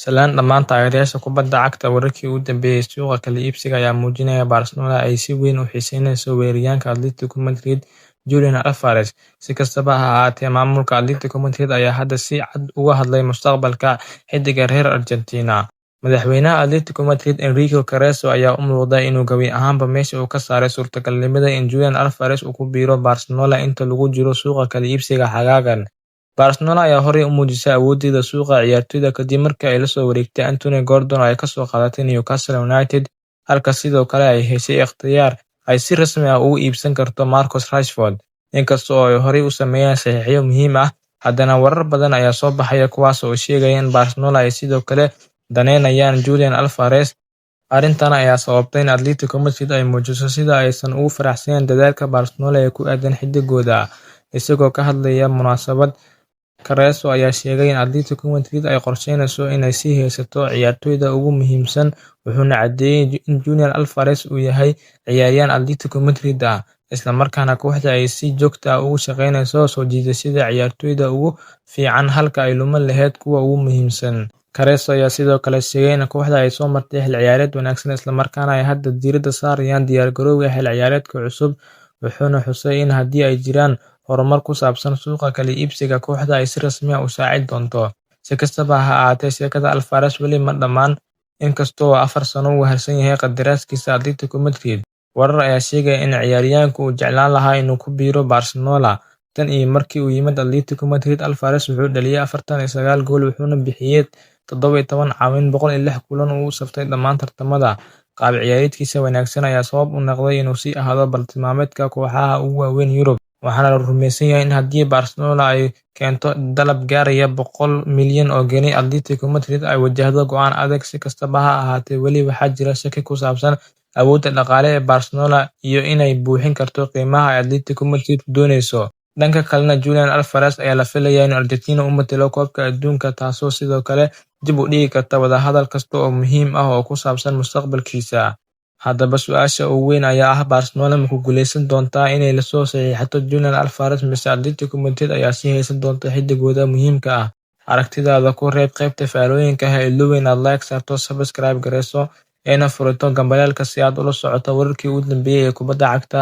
Salaan dhammaan taageerayaasha kubadda cagta wararkii ugu dambeeyay suuqa kala iibsiga ayaa muujinaya Barcelona ay si weyn u xiiseyneyso weeraryahanka Atletico Madrid Julian Alvarez. Si kastaba ha ahaatee, maamulka Atletico Madrid ayaa hadda si cad uga hadlay mustaqbalka xiddiga reer Argentina. Madaxweynaha Atletico Madrid Enrique Cerezo ayaa u muuqda inuu gabi ahaanba meesha uu ka saaray suurtagalnimada in Julian Alvarez uu ku biiro Barcelona inta lagu jiro suuqa kala iibsiga xagaagan. Barcelona ayaa horey u muujisay awoodeeda suuqa ciyaartoyda kadib markii ay la soo wareegtay Anthony Gordon oo ay kasoo qaadatay Newcastle United, halka sidoo kale ay heshay ikhtiyaar ay si rasmi ah ugu iibsan karto Marcus Rashford. Inkasta oo ay horey u sameeyeen saxiixyo muhiim ah, haddana warar badan ayaa soo baxaya kuwaas oo sheegaya in Barcelona ay sidoo kale daneynayaan Julian Alvarez. Arrintan ayaa sababtay in Atletico Madrid ay muujiso sida aysan ugu faraxsanayn dadaalka Barcelona ee ku aadan xiddigooda. Isagoo ka hadlaya munaasabad, Cerezo ayaa sheegay in Atletico Madrid ay qorsheyneyso inay sii haysato ciyaartoyda ugu muhiimsan, wuxuuna caddeeyay in Julian Alvarez uu yahay ciyaaryahan Atletico Madrid ah, isla markaana kooxda ay si joogto ah uga shaqeyneyso soo jiidashada ciyaartoyda ugu fiican halka ay lumin lahayd kuwa ugu muhiimsan. Cerezo ayaa sidoo kale sheegay in kooxda ay soo martay xil ciyaareed wanaagsan isla markaana ay hadda diiradda saarayaan diyaargarowga xil ciyaareedka cusub, wuxuuna xusay in haddii ay jiraan horumar ku saabsan suuqa kala iibsiga, kooxda ay si rasmi ah u shaaci doonto. Si kastaba ha ahaatee, sheekada Alvarez weli ma dhammaan. Inkasta oo 4 sano uu harsan yahay qandaraaskiisa Atletico Madrid, warar ayaa sheegaya in ciyaaryahanku uu jeclaan lahaa inuu ku biiro Barcelona. Tan iyo markii uu yimid Atletico Madrid, Alvarez wuxuu dhaliyay 49 gool, wuxuuna bixiyay 17 caawin, 106 kulan oo uu u saftay dhammaan tartamada. Qaab ciyaareedkiisa wanaagsan ayaa sabab u noqday inuu sii ahaado bartilmaameedka kooxaha ugu waaweyn Yurub, waxaana la rumeysan yahay in haddii Barcelona ay keento dalab gaaraya 100 milyan oo ginni, Atletico Madrid ay wajahdo go'aan adag. Si kastaba ha ahaatee, weli waxaa jira shaki ku saabsan awoodda dhaqaale ee Barcelona iyo inay buuxin karto qiimaha ay Atletico Madrid dooneyso. Dhanka kalena, Julian Alvarez ayaa la filayaa inuu Argentina u matalo koobka adduunka, taasoo sidoo kale dib u dhigi karta wadahadal kasta oo muhiim ah oo ku saabsan mustaqbalkiisa. Haddaba, su'aasha ugu weyn ayaa ah, Barcelona ma ku guuleysan doontaa inay la soo saxiixato Julian Alvarez, mise Atletico Madrid ayaa sii haysan doonta xiddigooda muhiimka ah? Aragtidaada ku reeb qaybta faallooyinka. Ha iloobin inaad like saarto, subscribe gareyso, eena furato gambaleelka si aad ula socoto wararkii ugu dambeeyay ee kubadda cagta.